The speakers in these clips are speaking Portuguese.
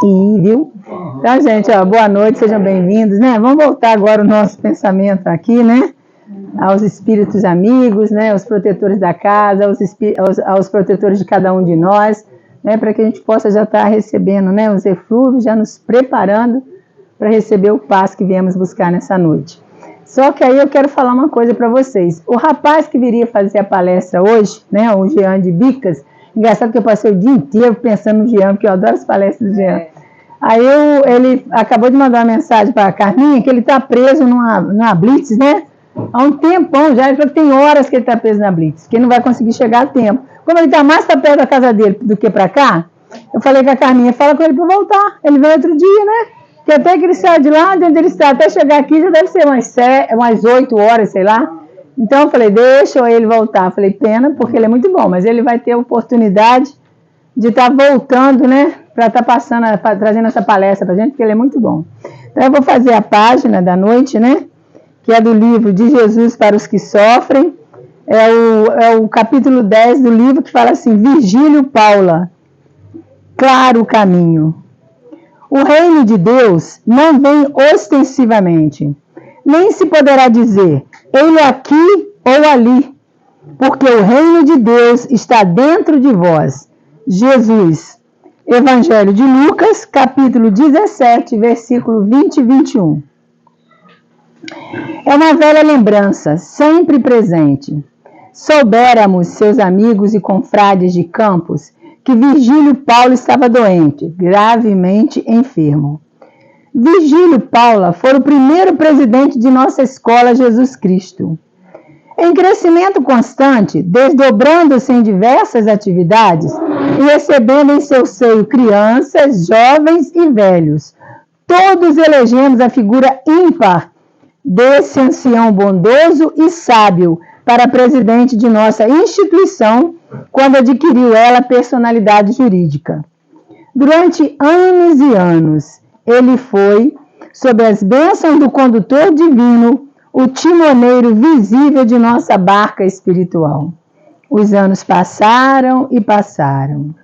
Sim, viu? Então, gente, ó, boa noite, sejam bem-vindos, né? Vamos voltar agora o nosso pensamento aqui, né? Aos espíritos amigos, né? Aos protetores da casa, aos protetores de cada um de nós, né? Para que a gente possa já estar recebendo, né? Os eflúvios, já nos preparando para receber o passo que viemos buscar nessa noite. Só que aí eu quero falar uma coisa para vocês. O rapaz que viria fazer a palestra hoje, né? O Jean de Bicas, engraçado que eu passei o dia inteiro pensando no Jean, porque eu adoro as palestras do Jean. Aí ele acabou de mandar uma mensagem para a Carminha que ele está preso numa blitz, né? Há um tempão já, ele falou que tem horas que ele está preso na blitz, que ele não vai conseguir chegar a tempo. Como ele está mais para perto da casa dele do que para cá, eu falei com a Carminha, fala com ele para voltar. Ele veio outro dia, né? Que até que ele sai de lá, de onde ele está, até chegar aqui já deve ser umas 8 horas, sei lá. Então eu falei, deixa ele voltar. Eu falei, pena, porque ele é muito bom, mas ele vai ter a oportunidade de estar voltando, né? Para estar trazendo essa palestra para a gente, porque ele é muito bom. Então eu vou fazer a página da noite, né? Que é do livro De Jesus para os que Sofrem. É o capítulo 10 do livro que fala assim, Virgílio Paula, claro o caminho. O reino de Deus não vem ostensivamente, nem se poderá dizer, ele aqui ou ali, porque o reino de Deus está dentro de vós. Jesus, Evangelho de Lucas, capítulo 17, versículo 20 e 21. É uma velha lembrança, sempre presente. Soubéramos, seus amigos e confrades de Campos, que Virgílio Paulo estava doente, gravemente enfermo. Virgílio Paula foi o primeiro presidente de nossa escola Jesus Cristo. Em crescimento constante, desdobrando-se em diversas atividades e recebendo em seu seio crianças, jovens e velhos, todos elegemos a figura ímpar desse ancião bondoso e sábio para presidente de nossa instituição, quando adquiriu ela personalidade jurídica. Durante anos e anos, ele foi, sob as bênçãos do condutor divino, o timoneiro visível de nossa barca espiritual. Os anos passaram e passaram.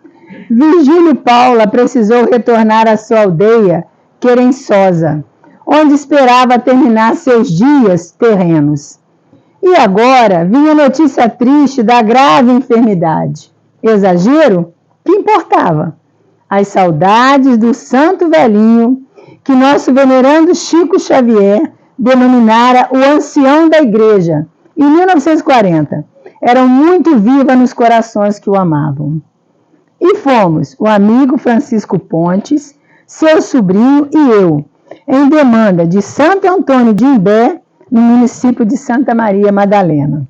Virgílio Paula precisou retornar à sua aldeia querençosa, onde esperava terminar seus dias terrenos. E agora vinha a notícia triste da grave enfermidade. Exagero? Que importava? As saudades do santo velhinho que nosso venerando Chico Xavier denominara o ancião da igreja, em 1940, eram muito vivas nos corações que o amavam. E fomos, o amigo Francisco Pontes, seu sobrinho e eu, em demanda de Santo Antônio de Imbé, no município de Santa Maria Madalena,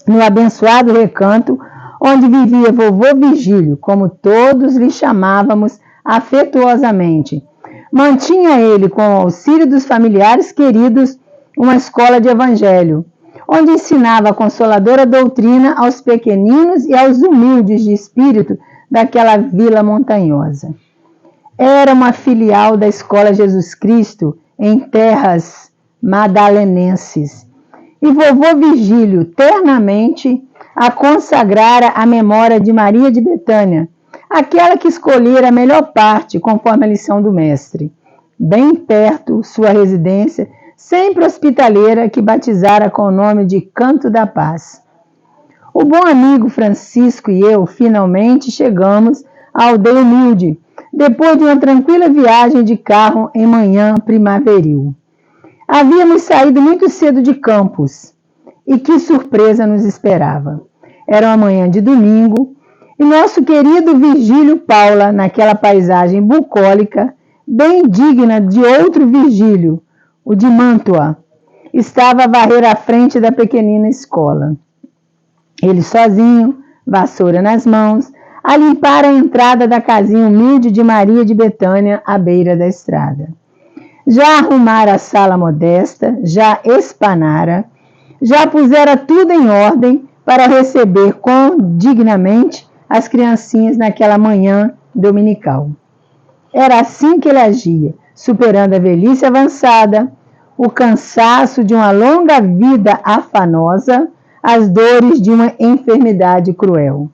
no abençoado recanto onde vivia vovô Virgílio, como todos lhe chamávamos afetuosamente. Mantinha ele, com o auxílio dos familiares queridos, uma escola de evangelho, onde ensinava a consoladora doutrina aos pequeninos e aos humildes de espírito daquela vila montanhosa. Era uma filial da Escola Jesus Cristo em terras madalenenses. E vovô Virgílio ternamente a consagrara à memória de Maria de Betânia, aquela que escolhera a melhor parte, conforme a lição do mestre. Bem perto, sua residência, sempre hospitaleira, que batizara com o nome de Canto da Paz. O bom amigo Francisco e eu, finalmente, chegamos à aldeia humilde, depois de uma tranquila viagem de carro em manhã primaveril. Havíamos saído muito cedo de Campos, e que surpresa nos esperava. Era uma manhã de domingo, e nosso querido Virgílio Paula, naquela paisagem bucólica, bem digna de outro Virgílio, o de Mantua, estava a varrer à frente da pequenina escola. Ele sozinho, vassoura nas mãos, a limpar a entrada da casinha humilde de Maria de Betânia à beira da estrada. Já arrumara a sala modesta, já espanara, já pusera tudo em ordem para receber dignamente as criancinhas naquela manhã dominical. Era assim que ele agia, superando a velhice avançada, o cansaço de uma longa vida afanosa, as dores de uma enfermidade cruel.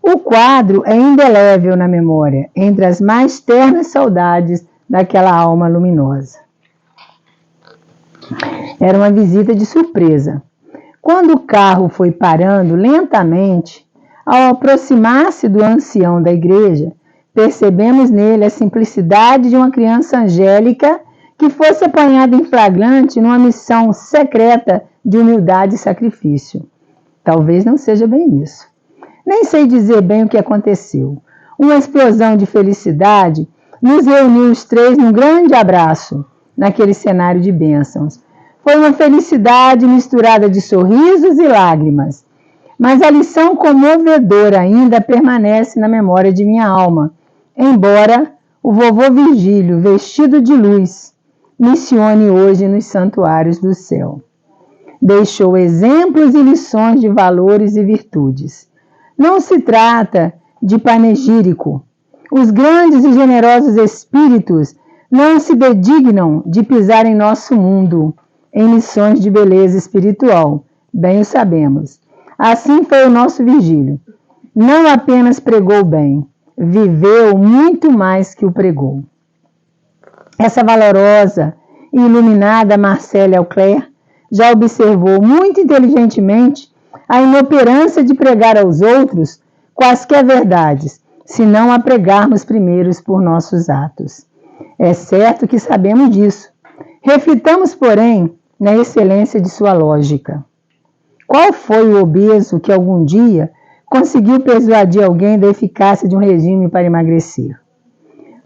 O quadro é indelével na memória, entre as mais ternas saudades daquela alma luminosa. Era uma visita de surpresa. Quando o carro foi parando lentamente, ao aproximar-se do ancião da igreja, percebemos nele a simplicidade de uma criança angélica que fosse apanhada em flagrante numa missão secreta de humildade e sacrifício. Talvez não seja bem isso. Nem sei dizer bem o que aconteceu. Uma explosão de felicidade nos reuniu os três num grande abraço, naquele cenário de bênçãos. Foi uma felicidade misturada de sorrisos e lágrimas. Mas a lição comovedora ainda permanece na memória de minha alma, embora o vovô Virgílio, vestido de luz, missione hoje nos santuários do céu. Deixou exemplos e lições de valores e virtudes. Não se trata de panegírico. Os grandes e generosos espíritos não se dedignam de pisar em nosso mundo, em missões de beleza espiritual. Bem o sabemos. Assim foi o nosso Virgílio. Não apenas pregou bem, viveu muito mais que o pregou. Essa valorosa e iluminada Marcelle Auclair já observou muito inteligentemente a inoperância de pregar aos outros quaisquer verdades, se não a pregarmos primeiros por nossos atos. É certo que sabemos disso. Reflitamos, porém, na excelência de sua lógica. Qual foi o obeso que algum dia conseguiu persuadir alguém da eficácia de um regime para emagrecer?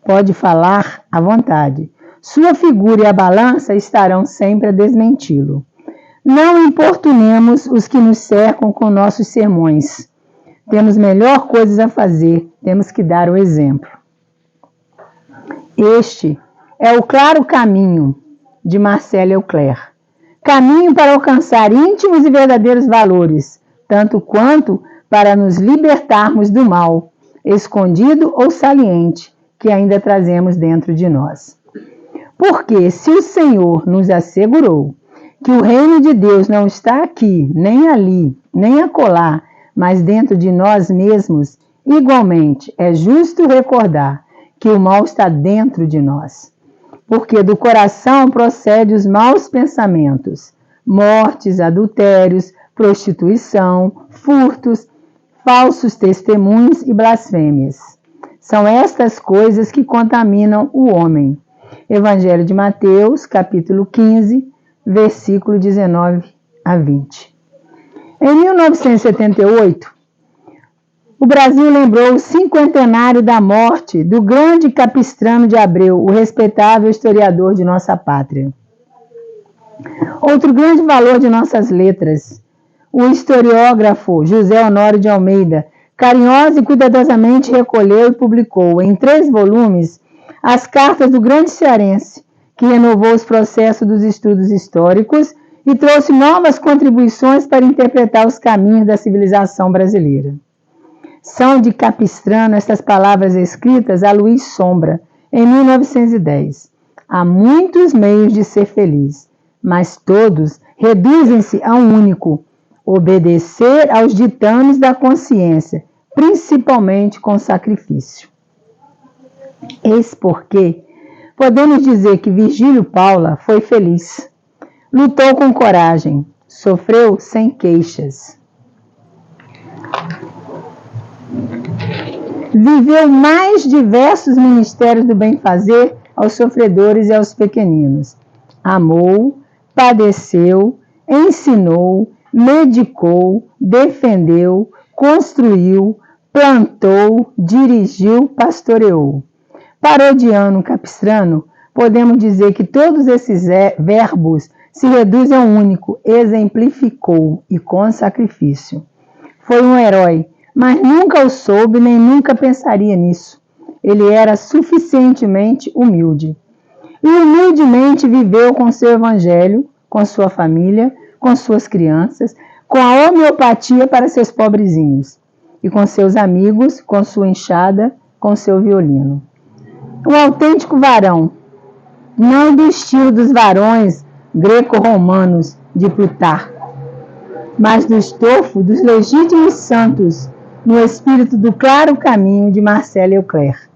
Pode falar à vontade. Sua figura e a balança estarão sempre a desmenti-lo. Não importunemos os que nos cercam com nossos sermões. Temos melhor coisas a fazer, temos que dar o exemplo. Este é o claro caminho de Marcelle Auclair. Caminho para alcançar íntimos e verdadeiros valores, tanto quanto para nos libertarmos do mal, escondido ou saliente, que ainda trazemos dentro de nós. Porque se o Senhor nos assegurou que o reino de Deus não está aqui, nem ali, nem acolá, mas dentro de nós mesmos, igualmente é justo recordar que o mal está dentro de nós. Porque do coração procedem os maus pensamentos, mortes, adultérios, prostituição, furtos, falsos testemunhos e blasfêmias. São estas coisas que contaminam o homem. Evangelho de Mateus, capítulo 15, versículo 19 a 20. Em 1978, o Brasil lembrou o cinquentenário da morte do grande Capistrano de Abreu, o respeitável historiador de nossa pátria. Outro grande valor de nossas letras, o historiógrafo José Honório de Almeida, carinhosa e cuidadosamente recolheu e publicou em 3 volumes as cartas do grande cearense, que renovou os processos dos estudos históricos e trouxe novas contribuições para interpretar os caminhos da civilização brasileira. São de Capistrano estas palavras escritas a Luiz Sombra, em 1910. Há muitos meios de ser feliz, mas todos reduzem-se a um único: obedecer aos ditames da consciência, principalmente com sacrifício. Eis porque podemos dizer que Virgílio Paula foi feliz. Lutou com coragem, sofreu sem queixas. Viveu mais diversos ministérios do bem-fazer aos sofredores e aos pequeninos. Amou, padeceu, ensinou, medicou, defendeu, construiu, plantou, dirigiu, pastoreou. Parodiando Capistrano, podemos dizer que todos esses verbos se reduzem a um único: exemplificou e com sacrifício. Foi um herói, mas nunca o soube nem nunca pensaria nisso. Ele era suficientemente humilde. E humildemente viveu com seu evangelho, com sua família, com suas crianças, com a homeopatia para seus pobrezinhos, e com seus amigos, com sua enxada, com seu violino. Um autêntico varão, não do estilo dos varões greco-romanos de Plutarco, mas do estofo dos legítimos santos, no espírito do claro caminho de Marcelo Eucler.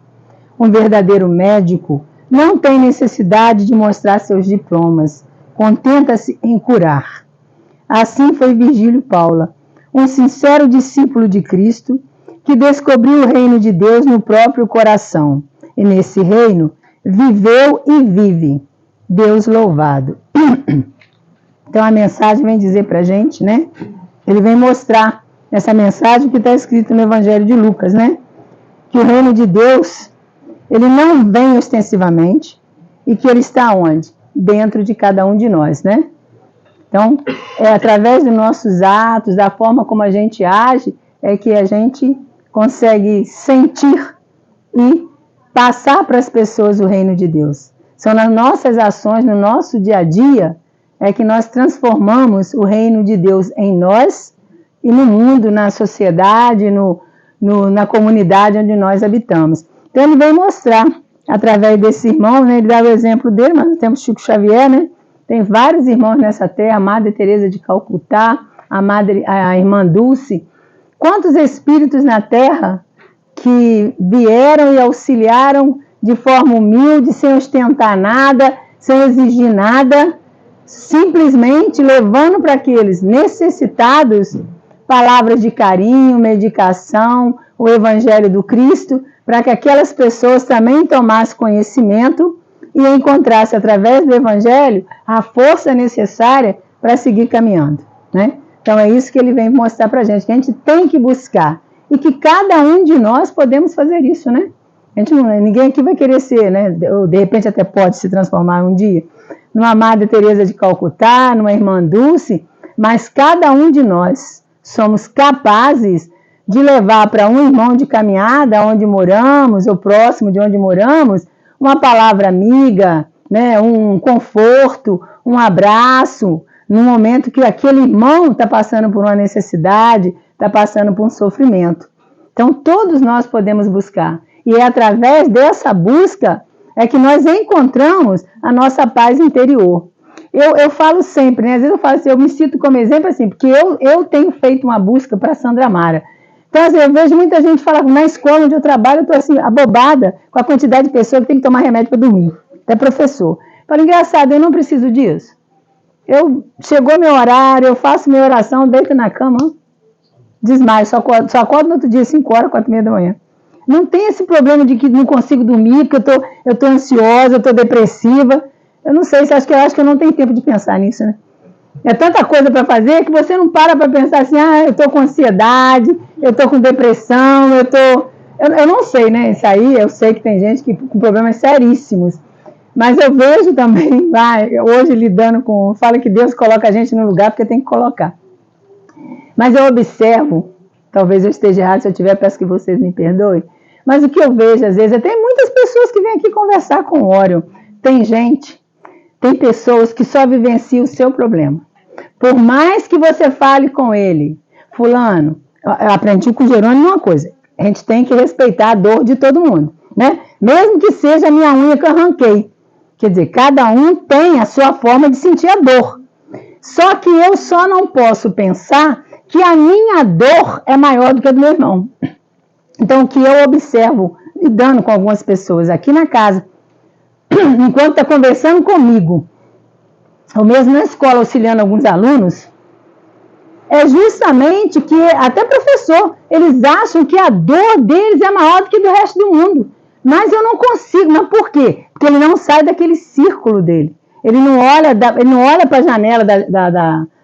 Um verdadeiro médico não tem necessidade de mostrar seus diplomas, contenta-se em curar. Assim foi Virgílio Paula, um sincero discípulo de Cristo, que descobriu o reino de Deus no próprio coração, e nesse reino viveu e vive. Deus louvado. Então a mensagem vem dizer para a gente, né? Ele vem mostrar essa mensagem que está escrita no Evangelho de Lucas, né? Que o reino de Deus, ele não vem ostensivamente e que ele está onde? Dentro de cada um de nós, né? Então, é através dos nossos atos, da forma como a gente age, é que a gente consegue sentir e passar para as pessoas o reino de Deus. São nas nossas ações, no nosso dia a dia, é que nós transformamos o reino de Deus em nós e no mundo, na sociedade, na comunidade onde nós habitamos. Então ele vem mostrar, através desse irmão, né, ele dá o exemplo dele, mas nós temos Chico Xavier, né? Tem vários irmãos nessa terra, a Madre Teresa de Calcutá, a irmã Dulce. Quantos espíritos na terra que vieram e auxiliaram de forma humilde, sem ostentar nada, sem exigir nada, simplesmente levando para aqueles necessitados palavras de carinho, medicação, o Evangelho do Cristo, para que aquelas pessoas também tomassem conhecimento e encontrassem, através do Evangelho, a força necessária para seguir caminhando, né? Então é isso que ele vem mostrar para a gente, que a gente tem que buscar, e que cada um de nós podemos fazer isso, né? Ninguém aqui vai querer ser, né? Ou de repente até pode se transformar um dia, numa Madre Teresa de Calcutá, numa irmã Dulce, mas cada um de nós somos capazes de levar para um irmão de caminhada, onde moramos, ou próximo de onde moramos, uma palavra amiga, né? Um conforto, um abraço, no momento que aquele irmão está passando por uma necessidade, está passando por um sofrimento. Então, todos nós podemos buscar. E é através dessa busca é que nós encontramos a nossa paz interior. Eu falo sempre, né? Às vezes eu falo assim, eu me cito como exemplo assim, porque eu tenho feito uma busca para Sandra Mara. Então, assim, eu vejo muita gente falar, na escola onde eu trabalho, eu estou assim, abobada com a quantidade de pessoas que tem que tomar remédio para dormir. Até professor. Eu falo, engraçado, eu não preciso disso. Chegou meu horário, eu faço minha oração, deito na cama, desmaio, só acordo no outro dia, 5 horas, 4h30 da manhã. Não tem esse problema de que não consigo dormir, porque eu tô ansiosa, eu tô depressiva. Eu não sei, eu acho que eu não tenho tempo de pensar nisso, né? É tanta coisa para fazer que você não para pensar assim, eu tô com ansiedade, eu tô com depressão, eu não sei, né? Isso aí, eu sei que tem gente com problemas seríssimos. Mas eu vejo também, hoje lidando com... Fala que Deus coloca a gente no lugar porque tem que colocar. Mas eu observo, talvez eu esteja errado, se eu tiver, peço que vocês me perdoem, mas o que eu vejo, às vezes, tem muitas pessoas que vêm aqui conversar com o Orion. Tem pessoas que só vivenciam o seu problema. Por mais que você fale com ele, fulano, eu aprendi com o Jerônimo uma coisa, a gente tem que respeitar a dor de todo mundo, né? Mesmo que seja a minha unha que eu arranquei. Quer dizer, cada um tem a sua forma de sentir a dor. Só que eu só não posso pensar que a minha dor é maior do que a do meu irmão. Então, o que eu observo, lidando com algumas pessoas aqui na casa, enquanto está conversando comigo, ou mesmo na escola auxiliando alguns alunos, é justamente que, até professor, eles acham que a dor deles é maior do que do resto do mundo. Mas eu não consigo. Mas por quê? Porque ele não sai daquele círculo dele. Ele não olha para a janela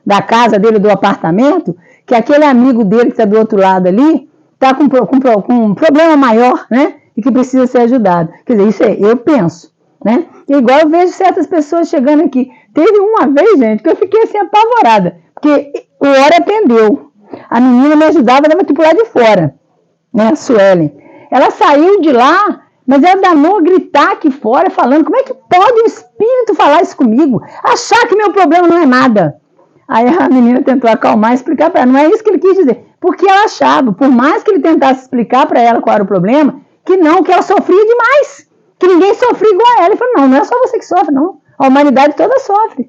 da casa dele, do apartamento, que aquele amigo dele que está do outro lado ali está com um problema maior, né? E que precisa ser ajudado. Quer dizer, isso eu penso, né? E igual eu vejo certas pessoas chegando aqui. Teve uma vez, gente, que eu fiquei assim apavorada, porque o Hora atendeu. A menina me ajudava, dava aqui pro lado de fora, né? A Suelen. Ela saiu de lá, mas ela danou a gritar aqui fora, falando, como é que pode um espírito falar isso comigo? Achar que meu problema não é nada. Aí a menina tentou acalmar e explicar para ela, não é isso que ele quis dizer. Porque ela achava, por mais que ele tentasse explicar para ela qual era o problema, que ela sofria demais, que ninguém sofria igual a ela. Ele falou, não é só você que sofre, não. A humanidade toda sofre,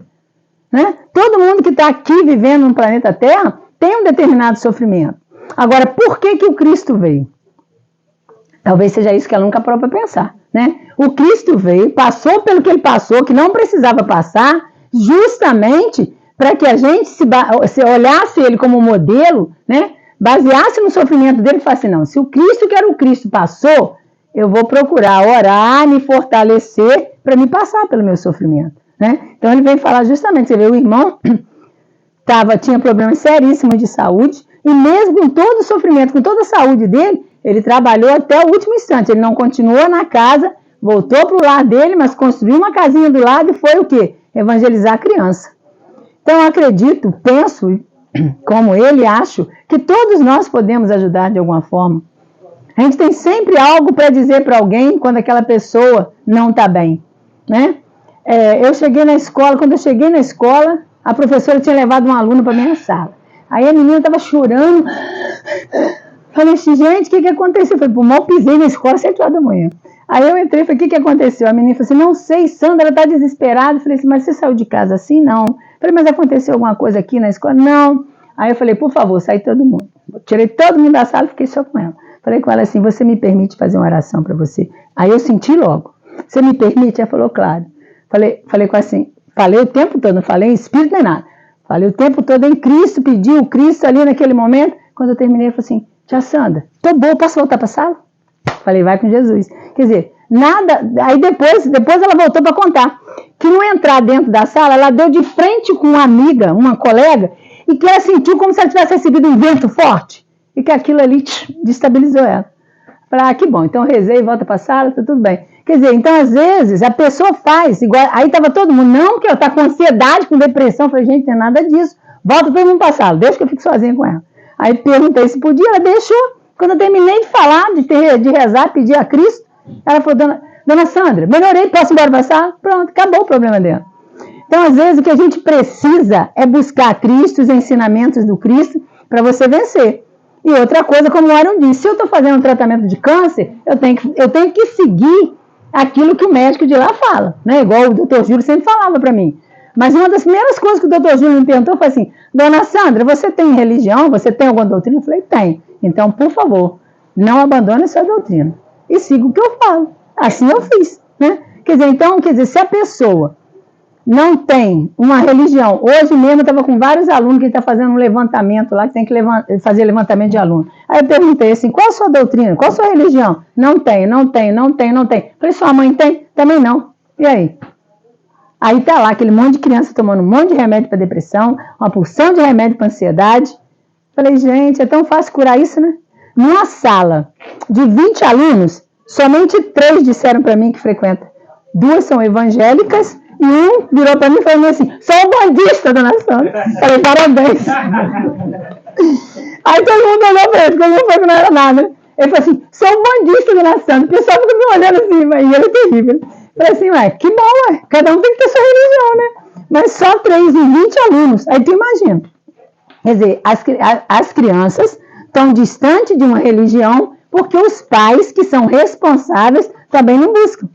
né? Todo mundo que está aqui vivendo no planeta Terra tem um determinado sofrimento. Agora, por que o Cristo veio? Talvez seja isso que ela nunca parou para pensar, né? O Cristo veio, passou pelo que ele passou, que não precisava passar, justamente para que a gente se olhasse ele como modelo, né? Baseasse no sofrimento dele e falasse, não, se o Cristo que era o Cristo passou, eu vou procurar orar, me fortalecer para me passar pelo meu sofrimento, né? Então ele vem falar justamente, você vê, o irmão tinha problemas seríssimos de saúde, e mesmo com todo o sofrimento, com toda a saúde dele, ele trabalhou até o último instante. Ele não continuou na casa, voltou para o lar dele, mas construiu uma casinha do lado e foi o quê? Evangelizar a criança. Então, eu acredito, penso, como ele, acho, que todos nós podemos ajudar de alguma forma. A gente tem sempre algo para dizer para alguém quando aquela pessoa não está bem, né? Eu cheguei na escola, quando eu cheguei na escola, a professora tinha levado um aluno para minha sala. Aí a menina estava chorando. Falei assim, gente, o que aconteceu? Eu falei, pô, mal pisei na escola às 7 horas da manhã. Aí eu entrei e falei, o que aconteceu? A menina falou assim, não sei, Sandra, ela está desesperada. Eu falei assim, mas você saiu de casa assim? Não. Eu falei, mas aconteceu alguma coisa aqui na escola? Não. Aí eu falei, por favor, sai todo mundo. Tirei todo mundo da sala e fiquei só com ela. Falei com ela assim, você me permite fazer uma oração para você? Aí eu senti logo. Você me permite? Ela falou, claro. Falei com ela assim, falei o tempo todo, não falei em espírito nem nada. Falei o tempo todo em Cristo, pedi o Cristo ali naquele momento. Quando eu terminei, eu falei assim, tia Sandra, tô boa, posso voltar para a sala? Falei, vai com Jesus. Quer dizer, nada. Aí depois ela voltou para contar que no entrar dentro da sala, ela deu de frente com uma amiga, uma colega, e que ela sentiu como se ela tivesse recebido um vento forte, e que aquilo ali destabilizou ela. Falei, que bom, então eu rezei, volta para a sala, tá tudo bem. Quer dizer, então às vezes a pessoa faz, igual, aí estava todo mundo, não, que ela está com ansiedade, com depressão. Eu falei, gente, não tem nada disso, volta todo mundo para a sala, deixa que eu fico sozinha com ela. Aí perguntei se podia, ela deixou. Quando eu terminei de falar, de rezar, pedir a Cristo, ela falou, dona Sandra, melhorei, posso ir embora para a sala? Pronto, acabou o problema dela. Então, às vezes, o que a gente precisa é buscar Cristo, os ensinamentos do Cristo, para você vencer. E outra coisa, como o Aaron disse, se eu estou fazendo um tratamento de câncer, eu tenho que seguir aquilo que o médico de lá fala, né? Igual o doutor Júlio sempre falava para mim. Mas uma das primeiras coisas que o doutor Júlio me perguntou foi assim, dona Sandra, você tem religião? Você tem alguma doutrina? Eu falei, tem. Então, por favor, não abandone a sua doutrina. E siga o que eu falo. Assim eu fiz, né? Quer dizer, se a pessoa não tem uma religião, hoje mesmo eu estava com vários alunos que estão fazendo um levantamento lá, que tem que fazer levantamento de aluno. Aí eu perguntei assim, qual a sua doutrina? Qual a sua religião? Não tem. Falei, sua mãe tem? Também não. E aí? Aí tá lá aquele monte de criança tomando um monte de remédio para depressão, uma porção de remédio para ansiedade. Falei, gente, é tão fácil curar isso, né? Numa sala de 20 alunos, somente 3 disseram para mim que frequenta. 2 são evangélicas e um virou para mim e falou assim, sou bandista, dona Sandra. Falei, parabéns. Aí todo mundo olhou para ele, porque ele falou que não era nada. Ele falou assim, sou bandista, dona Sandra. O pessoal fica me olhando assim, mas ele é terrível. Falei assim, que bom, cada um tem que ter sua religião, né? Mas só 3 em 20 alunos. Aí tu imagina. Quer dizer, as crianças estão distantes de uma religião porque os pais que são responsáveis também não buscam.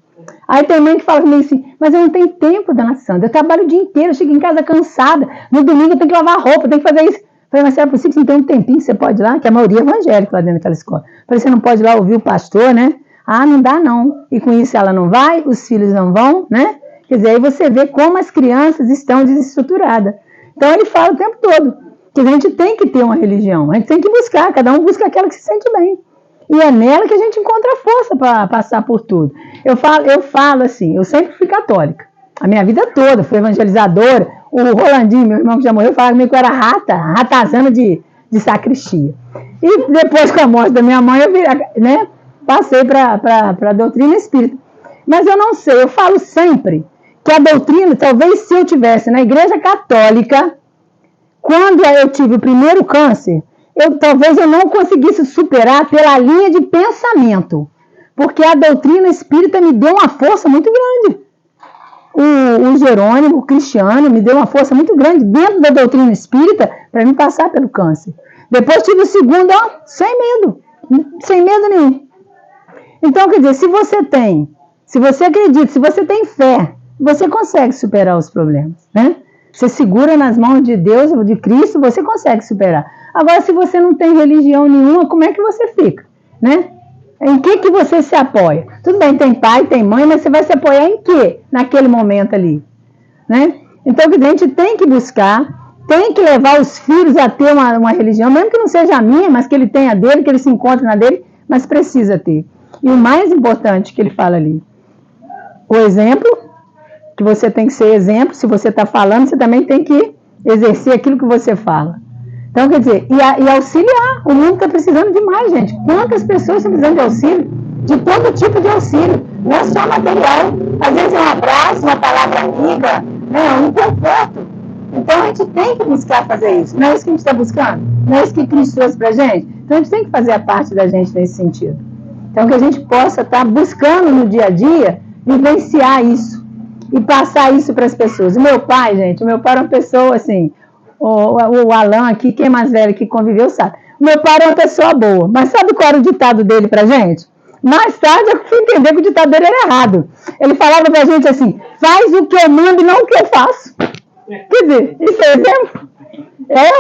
Aí tem mãe que fala comigo assim, mas eu não tenho tempo, dona Sandra, eu trabalho o dia inteiro, eu chego em casa cansada, no domingo eu tenho que lavar roupa, eu tenho que fazer isso. Falei, mas será possível que você não tem um tempinho que você pode ir lá? Que a maioria é evangélica lá dentro daquela escola. Falei, você não pode ir lá ouvir o pastor, né? Ah, não dá não. E com isso ela não vai, os filhos não vão, né? Quer dizer, aí você vê como as crianças estão desestruturadas. Então ele fala o tempo todo que a gente tem que ter uma religião, a gente tem que buscar, cada um busca aquela que se sente bem. E é nela que a gente encontra força para passar por tudo. Eu falo assim, eu sempre fui católica, a minha vida toda, fui evangelizadora. O Rolandinho, meu irmão que já morreu, falava comigo que eu era ratazana de sacristia. E depois, com a morte da minha mãe, eu passei para a doutrina espírita. Mas eu não sei, eu falo sempre que a doutrina, talvez se eu tivesse na igreja católica, quando eu tive o primeiro câncer, talvez eu não conseguisse superar pela linha de pensamento, porque a doutrina espírita me deu uma força muito grande. O Jerônimo, o Cristiano, me deu uma força muito grande dentro da doutrina espírita para me passar pelo câncer. Depois tive o segundo, sem medo nenhum. Então, quer dizer, se você acredita, se você tem fé, você consegue superar os problemas, né? Você segura nas mãos de Deus, de Cristo, você consegue superar. Agora, se você não tem religião nenhuma, como é que você fica, né? Em que você se apoia? Tudo bem, tem pai, tem mãe, mas você vai se apoiar em quê naquele momento ali, né? Então, a gente tem que buscar, tem que levar os filhos a ter uma religião, mesmo que não seja a minha, mas que ele tenha a dele, que ele se encontre na dele, mas precisa ter. E o mais importante que ele fala ali, o exemplo, que você tem que ser exemplo, se você está falando, você também tem que exercer aquilo que você fala. Então, quer dizer, e auxiliar. O mundo está precisando demais, gente. Quantas pessoas estão precisando de auxílio? De todo tipo de auxílio. Não é só material. Às vezes é um abraço, uma palavra amiga, né? Um conforto. Então, a gente tem que buscar fazer isso. Não é isso que a gente está buscando? Não é isso que Cristo trouxe para a gente? Então, a gente tem que fazer a parte da gente nesse sentido. Então, que a gente possa estar buscando no dia a dia vivenciar isso e passar isso para as pessoas. O meu pai, gente, era uma pessoa assim, o Alan aqui, quem é mais velho que conviveu sabe. O meu pai era uma pessoa boa, mas sabe qual era o ditado dele pra gente? Mais tarde eu fui entender que o ditado dele era errado. Ele falava pra gente assim, faz o que eu mando e não o que eu faço. Quer dizer, isso é exemplo?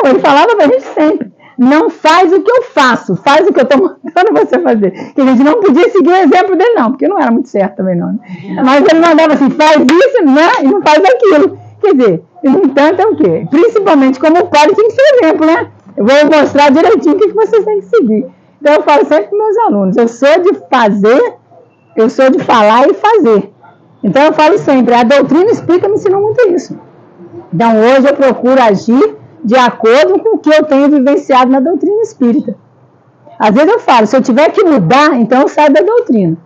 Ele falava pra gente sempre. Não faz o que eu faço, faz o que eu estou mandando você fazer. Que a gente não podia seguir o exemplo dele, não, porque não era muito certo também, não. Mas ele mandava assim, faz isso, né? E não faz aquilo. Quer dizer, no entanto, é o quê? Principalmente como pai, tem que ser exemplo, né? Eu vou mostrar direitinho o que vocês têm que seguir. Então, eu falo sempre para meus alunos, eu sou de fazer, eu sou de falar e fazer. Então, eu falo sempre, a doutrina espírita me ensinou muito isso. Então, hoje eu procuro agir de acordo com o que eu tenho vivenciado na doutrina espírita. Às vezes eu falo, se eu tiver que mudar, então eu saio da doutrina.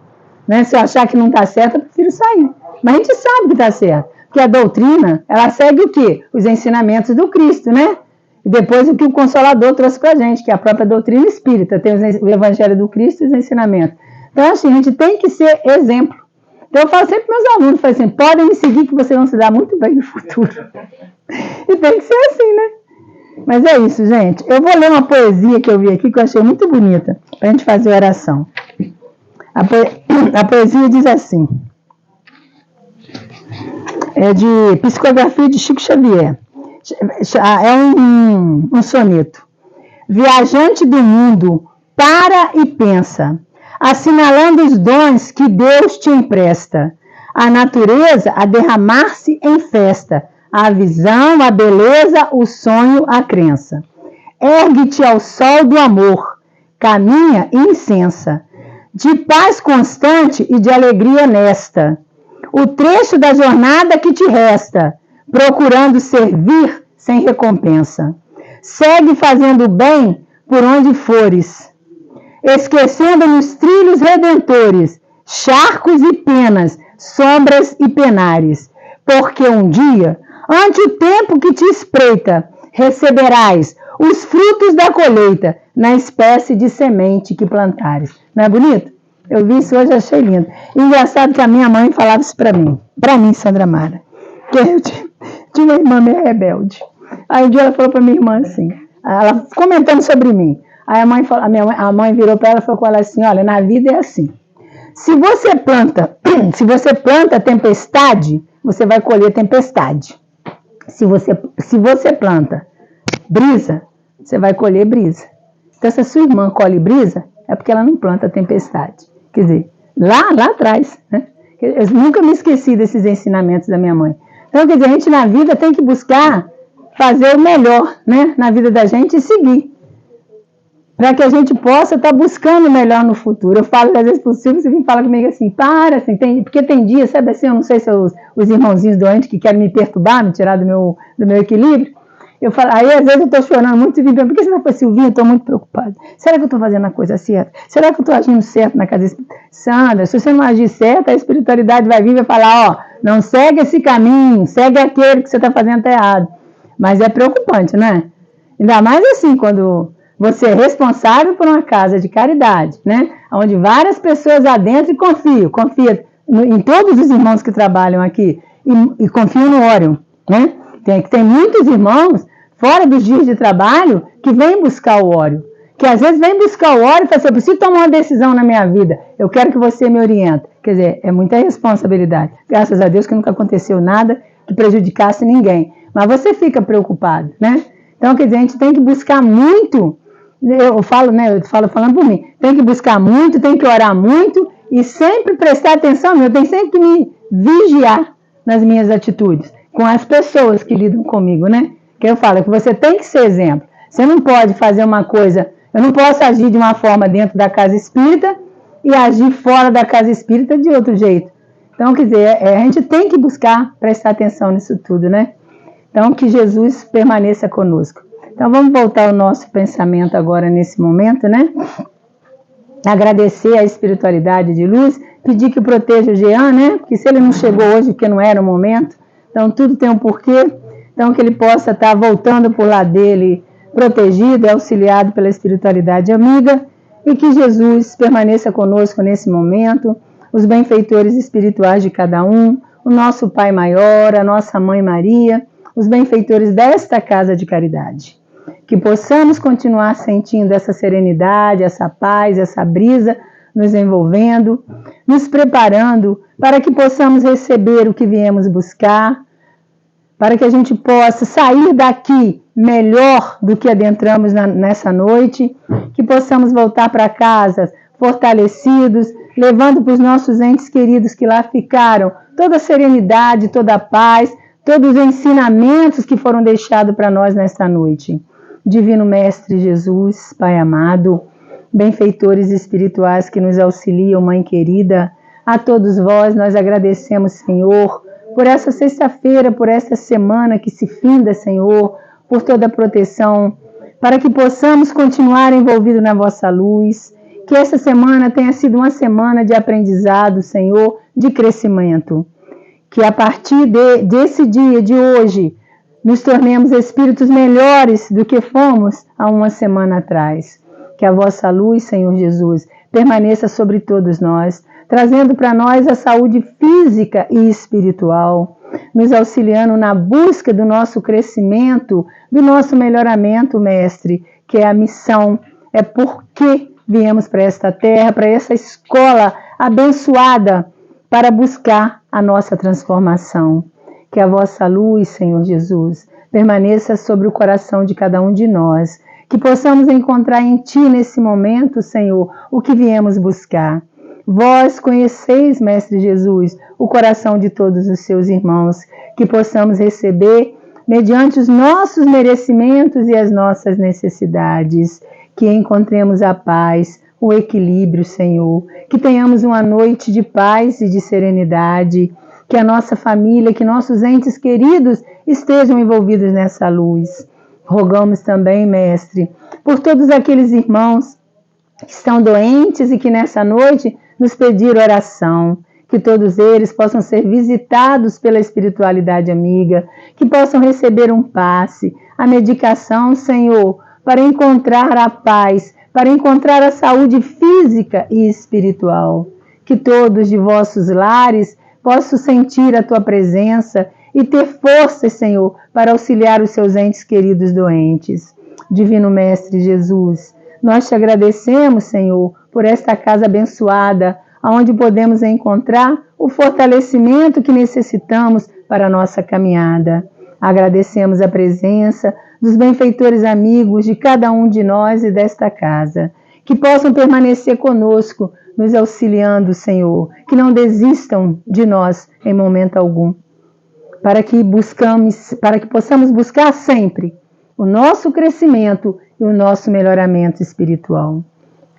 Né? Se eu achar que não está certo, eu prefiro sair. Mas a gente sabe que está certo. Porque a doutrina, ela segue o quê? Os ensinamentos do Cristo, né? E depois o que o Consolador trouxe para a gente, que é a própria doutrina espírita. Tem o Evangelho do Cristo e os ensinamentos. Então, assim, a gente tem que ser exemplo. Então, eu falo sempre para meus alunos, falo assim, podem me seguir que vocês vão se dar muito bem no futuro. E tem que ser assim, né? Mas é isso, gente. Eu vou ler uma poesia que eu vi aqui, que eu achei muito bonita, para a gente fazer a oração. A poesia diz assim, é de psicografia de Chico Xavier. É um soneto. Viajante do mundo, para e pensa, assinalando os dons que Deus te empresta. A natureza a derramar-se em festa, a visão, a beleza, o sonho, a crença. Ergue-te ao sol do amor, caminha incensa, de paz constante e de alegria honesta. O trecho da jornada que te resta, procurando servir sem recompensa. Segue fazendo bem por onde fores, esquecendo nos trilhos redentores, charcos e penas, sombras e penares, porque um dia, ante o tempo que te espreita, receberás os frutos da colheita na espécie de semente que plantares. Não é bonito? Eu vi isso hoje, achei lindo. E engraçado que a minha mãe falava isso para mim, Sandra Mara, que eu tinha uma irmã meio rebelde. Aí um dia ela falou para minha irmã assim, ela comentando sobre mim. Aí a mãe virou para ela e falou com ela assim, olha, na vida é assim. Se você planta tempestade, você vai colher tempestade. Se você planta brisa, você vai colher brisa. Então, se a sua irmã colhe brisa, é porque ela não planta tempestade. Quer dizer, lá atrás, né? Eu nunca me esqueci desses ensinamentos da minha mãe. Então, quer dizer, a gente na vida tem que buscar fazer o melhor, né? Na vida da gente e seguir. Para que a gente possa estar buscando o melhor no futuro. Eu falo, às vezes, possível, você vem falar comigo assim, assim, porque tem dias, sabe assim, eu não sei se os irmãozinhos doentes que querem me perturbar, me tirar do meu equilíbrio. Eu falo, aí às vezes eu estou chorando muito e por que você não foi, Silvinha? Eu estou muito preocupada. Será que eu estou fazendo a coisa certa? Será que eu estou agindo certo na casa espírita? Sandra, se você não agir certo, a espiritualidade vai vir e vai falar, ó, não segue esse caminho, segue aquele que você está fazendo errado. Mas é preocupante, né? Ainda mais assim, quando você é responsável por uma casa de caridade, né? Onde várias pessoas lá dentro confia em todos os irmãos que trabalham aqui e confiam no Orion, né? Tem muitos irmãos fora dos dias de trabalho que vêm buscar o Orion, que às vezes vêm buscar o Orion e falam assim, eu preciso tomar uma decisão na minha vida, eu quero que você me oriente. Quer dizer, é muita responsabilidade. Graças a Deus que nunca aconteceu nada que prejudicasse ninguém. Mas você fica preocupado, né? Então, quer dizer, a gente tem que buscar muito, eu falo falando por mim, tem que buscar muito, tem que orar muito e sempre prestar atenção, eu tenho sempre que me vigiar nas minhas atitudes, com as pessoas que lidam comigo, né? Que eu falo que você tem que ser exemplo. Você não pode fazer uma coisa, eu não posso agir de uma forma dentro da casa espírita e agir fora da casa espírita de outro jeito. Então, quer dizer, a gente tem que buscar prestar atenção nisso tudo, né? Então, que Jesus permaneça conosco. Então, vamos voltar ao nosso pensamento agora nesse momento, né? Agradecer a espiritualidade de luz, pedir que proteja o Jean, né? Porque se ele não chegou hoje, porque não era o momento, então tudo tem um porquê. Então, que ele possa estar voltando por lá dele, protegido e auxiliado pela espiritualidade amiga, e que Jesus permaneça conosco nesse momento, os benfeitores espirituais de cada um, o nosso Pai Maior, a nossa Mãe Maria, os benfeitores desta casa de caridade. Que possamos continuar sentindo essa serenidade, essa paz, essa brisa nos envolvendo, nos preparando para que possamos receber o que viemos buscar, para que a gente possa sair daqui melhor do que adentramos nessa noite, que possamos voltar para casa fortalecidos, levando para os nossos entes queridos que lá ficaram toda a serenidade, toda a paz, todos os ensinamentos que foram deixados para nós nesta noite. Divino Mestre Jesus, Pai amado, benfeitores espirituais que nos auxiliam, Mãe querida, a todos vós nós agradecemos, Senhor, por essa sexta-feira, por essa semana que se finda, Senhor, por toda a proteção, para que possamos continuar envolvidos na vossa luz, que essa semana tenha sido uma semana de aprendizado, Senhor, de crescimento. Que a partir desse dia, de hoje, nos tornemos espíritos melhores do que fomos há uma semana atrás. Que a vossa luz, Senhor Jesus, permaneça sobre todos nós, trazendo para nós a saúde física e espiritual, nos auxiliando na busca do nosso crescimento, do nosso melhoramento, Mestre, que é a missão, é porque viemos para esta terra, para essa escola abençoada, para buscar a nossa transformação. Que a vossa luz, Senhor Jesus, permaneça sobre o coração de cada um de nós, que possamos encontrar em Ti nesse momento, Senhor, o que viemos buscar. Vós conheceis, Mestre Jesus, o coração de todos os seus irmãos, que possamos receber mediante os nossos merecimentos e as nossas necessidades, que encontremos a paz, o equilíbrio, Senhor, que tenhamos uma noite de paz e de serenidade, que a nossa família, que nossos entes queridos estejam envolvidos nessa luz. Rogamos também, Mestre, por todos aqueles irmãos que estão doentes e que nessa noite nos pediram oração, que todos eles possam ser visitados pela espiritualidade amiga, que possam receber um passe, a medicação, Senhor, para encontrar a paz, para encontrar a saúde física e espiritual. Que todos de vossos lares possam sentir a Tua presença e ter forças, Senhor, para auxiliar os seus entes queridos doentes. Divino Mestre Jesus, nós Te agradecemos, Senhor, por esta casa abençoada, onde podemos encontrar o fortalecimento que necessitamos para a nossa caminhada. Agradecemos a presença dos benfeitores amigos de cada um de nós e desta casa, que possam permanecer conosco, nos auxiliando, Senhor, que não desistam de nós em momento algum, para que possamos buscar sempre o nosso crescimento e o nosso melhoramento espiritual.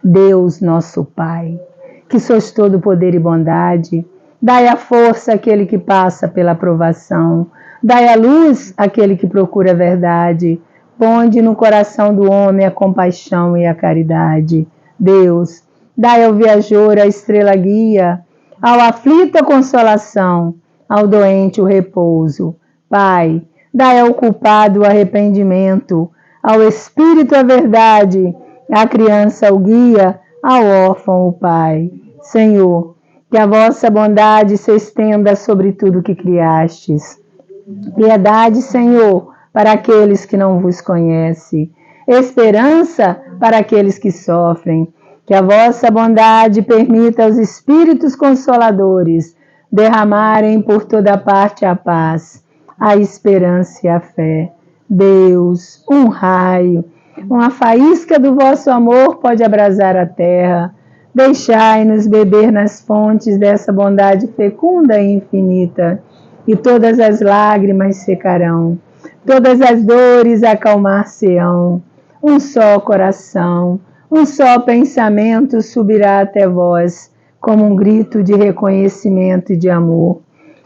Deus, nosso Pai, que sois todo poder e bondade, dai a força àquele que passa pela provação, dai a luz àquele que procura a verdade, ponde no coração do homem a compaixão e a caridade. Deus, dai ao viajor a estrela guia, ao aflito a consolação, ao doente o repouso. Pai, dai ao culpado o arrependimento, ao espírito a verdade, à criança o guia, ao órfão o Pai. Senhor, que a vossa bondade se estenda sobre tudo que criastes. Piedade, Senhor, para aqueles que não vos conhecem. Esperança para aqueles que sofrem. Que a vossa bondade permita aos espíritos consoladores derramarem por toda parte a paz, a esperança e a fé. Deus, um raio, uma faísca do vosso amor pode abrasar a terra. Deixai-nos beber nas fontes dessa bondade fecunda e infinita, e todas as lágrimas secarão, todas as dores acalmar-se-ão. Um só coração, um só pensamento subirá até vós, como um grito de reconhecimento e de amor.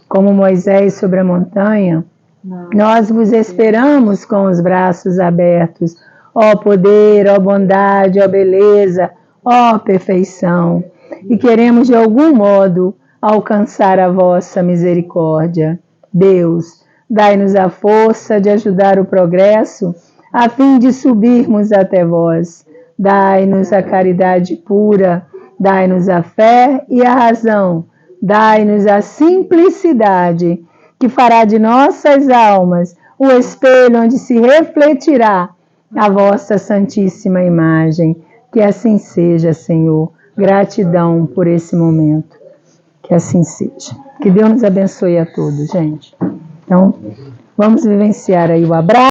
Como Moisés sobre a montanha, nós vos esperamos com os braços abertos, ó poder, ó bondade, ó beleza, ó perfeição, e queremos de algum modo alcançar a vossa misericórdia. Deus, dai-nos a força de ajudar o progresso, a fim de subirmos até vós. Dai-nos a caridade pura, dai-nos a fé e a razão, dai-nos a simplicidade, que fará de nossas almas o espelho onde se refletirá a vossa santíssima imagem. Que assim seja, Senhor. Gratidão por esse momento. Que assim seja. Que Deus nos abençoe a todos, gente. Então, vamos vivenciar aí o abraço.